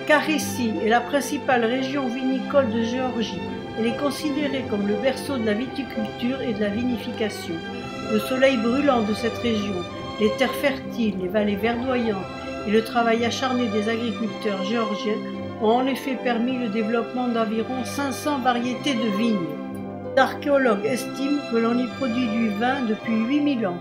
Kharissi est la principale région vinicole de Géorgie. Elle est considérée comme le berceau de la viticulture et de la vinification. Le soleil brûlant de cette région, les terres fertiles, les vallées verdoyantes et le travail acharné des agriculteurs géorgiens ont en effet permis le développement d'environ 500 variétés de vignes. Les archéologues estiment que l'on y produit du vin depuis 8000 ans.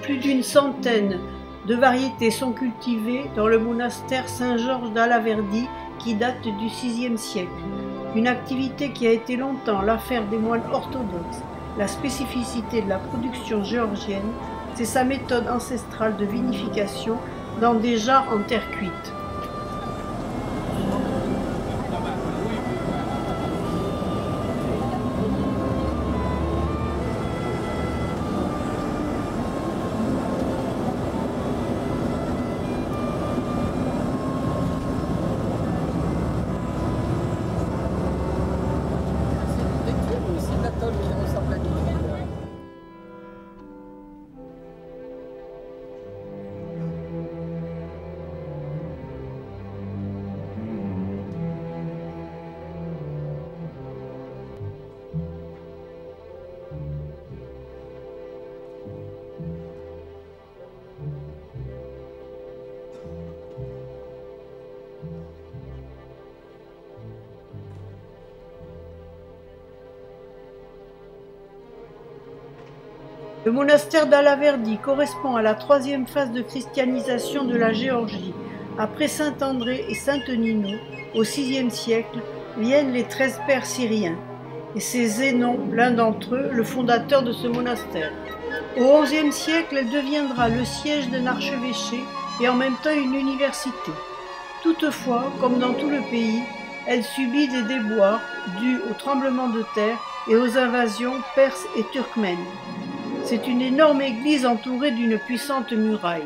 Plus d'une centaine de variétés sont cultivées dans le monastère Saint-Georges d'Alaverdi qui date du VIe siècle. Une activité qui a été longtemps l'affaire des moines orthodoxes. La spécificité de la production géorgienne, c'est sa méthode ancestrale de vinification dans des jarres en terre cuite. Le monastère d'Alaverdi correspond à la troisième phase de christianisation de la Géorgie. Après saint André et saint Nino, au VIe siècle, viennent les 13 pères syriens. Et c'est Zénon, l'un d'entre eux, le fondateur de ce monastère. Au XIe siècle, elle deviendra le siège d'un archevêché et en même temps une université. Toutefois, comme dans tout le pays, elle subit des déboires dus aux tremblements de terre et aux invasions perses et turkmènes. C'est une énorme église entourée d'une puissante muraille.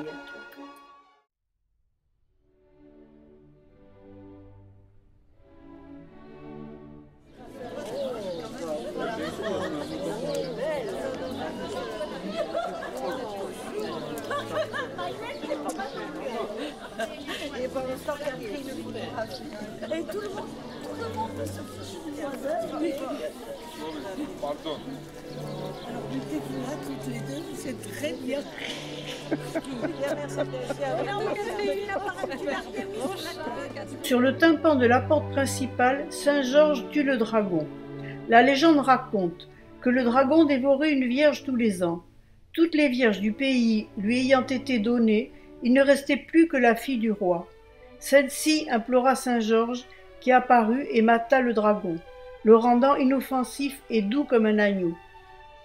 Et pour l'instant, il a pris une photographie. Et tout le monde se fiche du voisin. Pardon. Alors, mettez-vous là toutes les deux, c'est très bien. Sur le tympan de la porte principale, Saint Georges tue le dragon. La légende raconte que le dragon dévorait une vierge tous les ans. Toutes les vierges du pays lui ayant été données, il ne restait plus que la fille du roi. Celle-ci implora Saint Georges, qui apparut et mata le dragon, le rendant inoffensif et doux comme un agneau.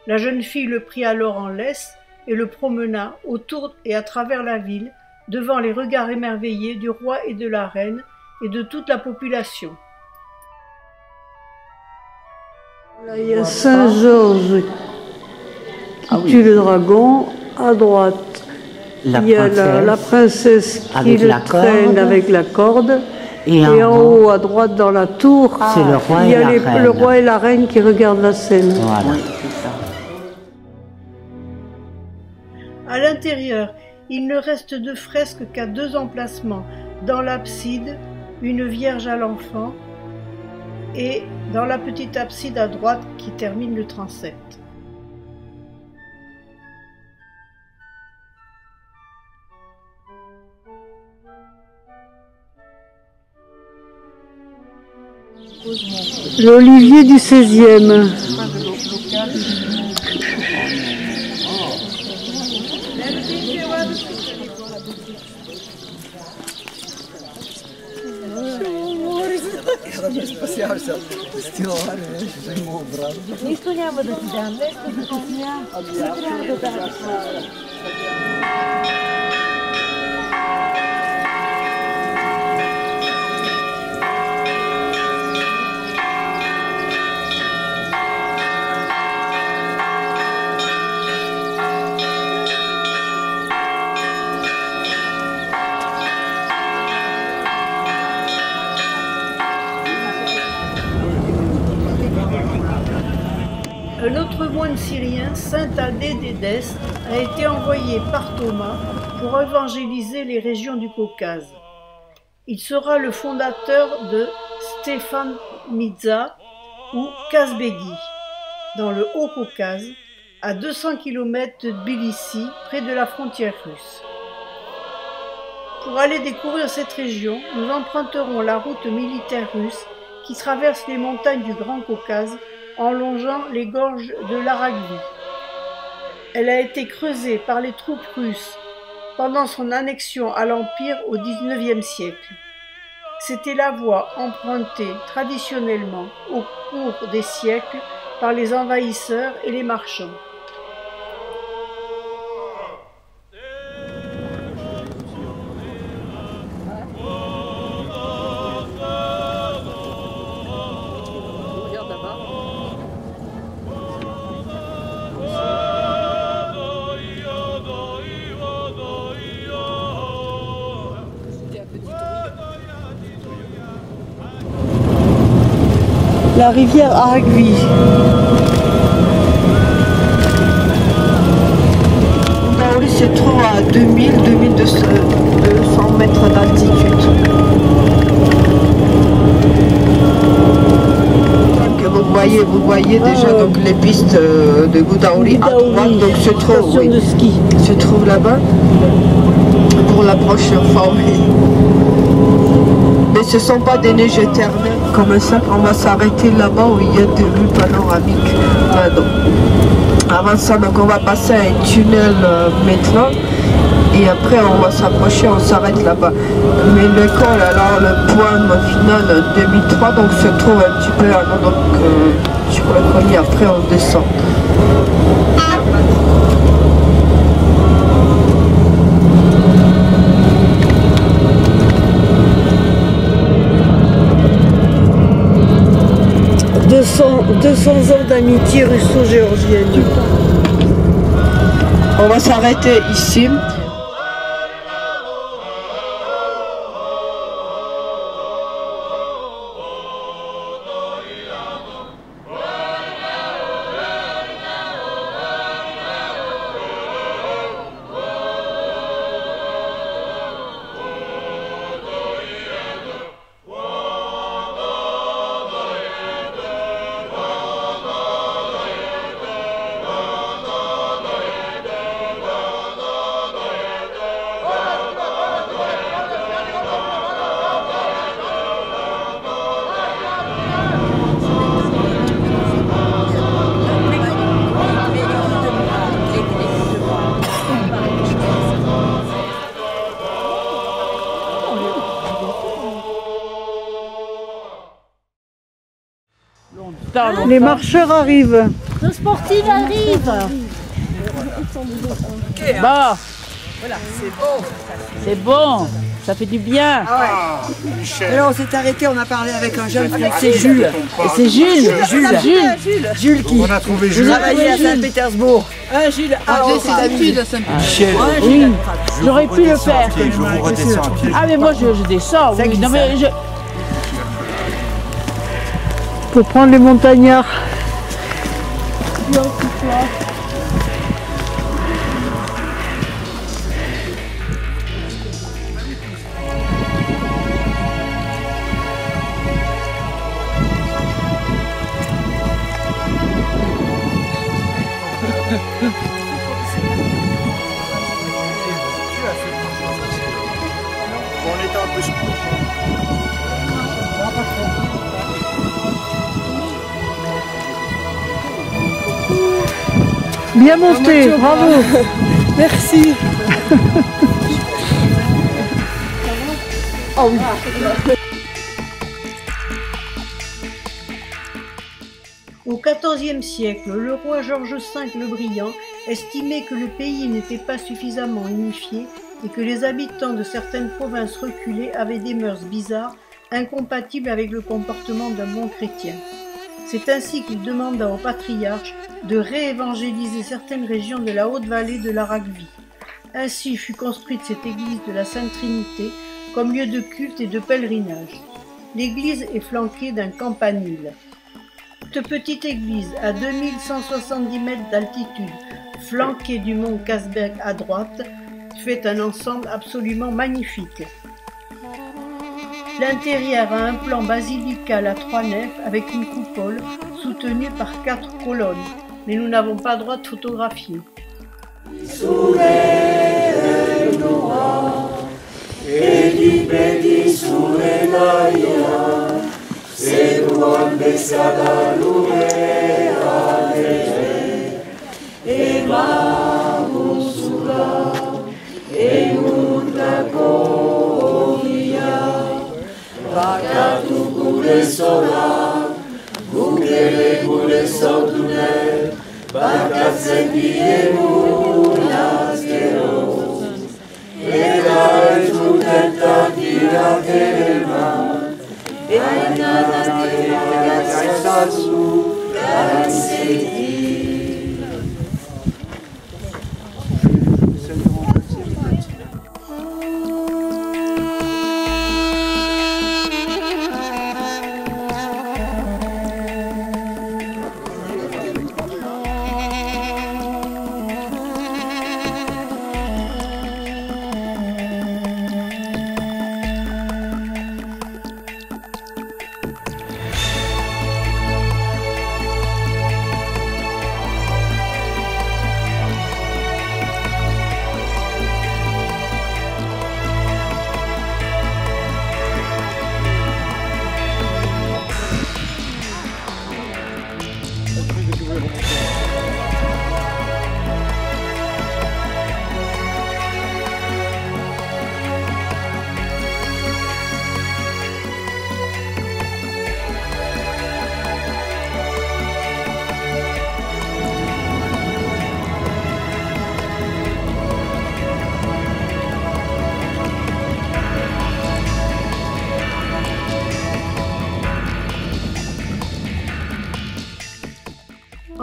La jeune fille le prit alors en laisse et le promena autour et à travers la ville, devant les regards émerveillés du roi et de la reine et de toute la population. Là, il y a Saint Georges qui tue le dragon. À droite, il y a la princesse qui le traîne avec la corde. Et en haut, à droite, dans la tour, c'est le roi, il y a le roi et la reine qui regardent la scène. Voilà. À l'intérieur, il ne reste de fresques qu'à 2 emplacements. Dans l'abside, une Vierge à l'enfant et dans la petite abside à droite qui termine le transept. L'olivier du 16e. Нищо няма да ти дам, нещо да ти дам. Не трябва да даваш. Un autre moine syrien, saint Thaddée d'Édesse, a été envoyé par Thomas pour évangéliser les régions du Caucase. Il sera le fondateur de Stefan Midza ou Kazbegi, dans le Haut-Caucase, à 200 km de Tbilissi, près de la frontière russe. Pour aller découvrir cette région, nous emprunterons la route militaire russe qui traverse les montagnes du Grand Caucase en longeant les gorges de l'Aragvi. Elle a été creusée par les troupes russes pendant son annexion à l'Empire au XIXe siècle. C'était la voie empruntée traditionnellement au cours des siècles par les envahisseurs et les marchands. La rivière Aragvi. Daouli se trouve à 2200 mètres d'altitude. Vous voyez déjà donc les pistes de Goudaouli à droite, donc se trouve là-bas pour la prochaine fois. Oui. Mais ce ne sont pas des neiges éternelles comme ça, on va s'arrêter là-bas où il y a des vues panoramiques. Avant ça, donc on va passer un tunnel métro et après on va s'approcher, on s'arrête là-bas. Mais l'école, alors le point final 2003, donc se trouve un petit peu avant, donc sur le collier, après on descend. « 200 ans d'amitié russo-géorgienne. » On va s'arrêter ici. Les marcheurs arrivent. Le sportif arrive. Bon, voilà, c'est bon, ça fait du bien. Ah ouais. Alors on s'est arrêté, on a parlé avec un jeune, C'est Jules. Et c'est Jules. Jules qui On a trouvé Jules. travaillait à Saint-Pétersbourg. Jules. C'est d'habitude à Saint-Pétersbourg. Michel, Oui, j'aurais pu le faire. je vous redescends à pied. Ah mais moi je descends. Oui. Non mais Pour prendre les montagnards. On était un peu sous. Bien monté, bravo. Merci. Au XIVe siècle, le roi Georges V le Brillant estimait que le pays n'était pas suffisamment unifié et que les habitants de certaines provinces reculées avaient des mœurs bizarres, incompatibles avec le comportement d'un bon chrétien. C'est ainsi qu'il demanda au patriarche de réévangéliser certaines régions de la haute vallée de l'Aragvi. Ainsi fut construite cette église de la Sainte Trinité comme lieu de culte et de pèlerinage. L'église est flanquée d'un campanile. Cette petite église à 2170 mètres d'altitude, flanquée du mont Kasberg à droite, fait un ensemble absolument magnifique. L'intérieur a un plan basilical à 3 nefs avec une coupole soutenue par 4 colonnes, mais nous n'avons pas droit de photographier.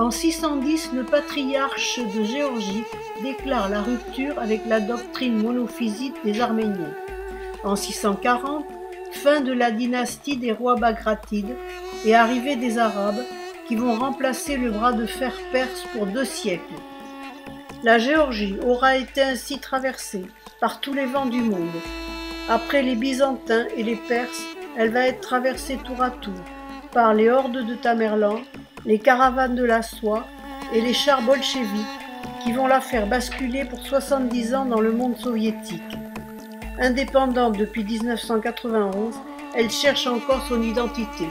En 610, le patriarche de Géorgie déclare la rupture avec la doctrine monophysite des Arméniens. En 640, fin de la dynastie des rois bagratides et arrivée des Arabes qui vont remplacer le bras de fer perse pour 2 siècles. La Géorgie aura été ainsi traversée par tous les vents du monde. Après les Byzantins et les Perses, elle va être traversée tour à tour par les hordes de Tamerlan, les caravanes de la soie et les chars bolcheviques qui vont la faire basculer pour 70 ans dans le monde soviétique. Indépendante depuis 1991, elle cherche encore son identité.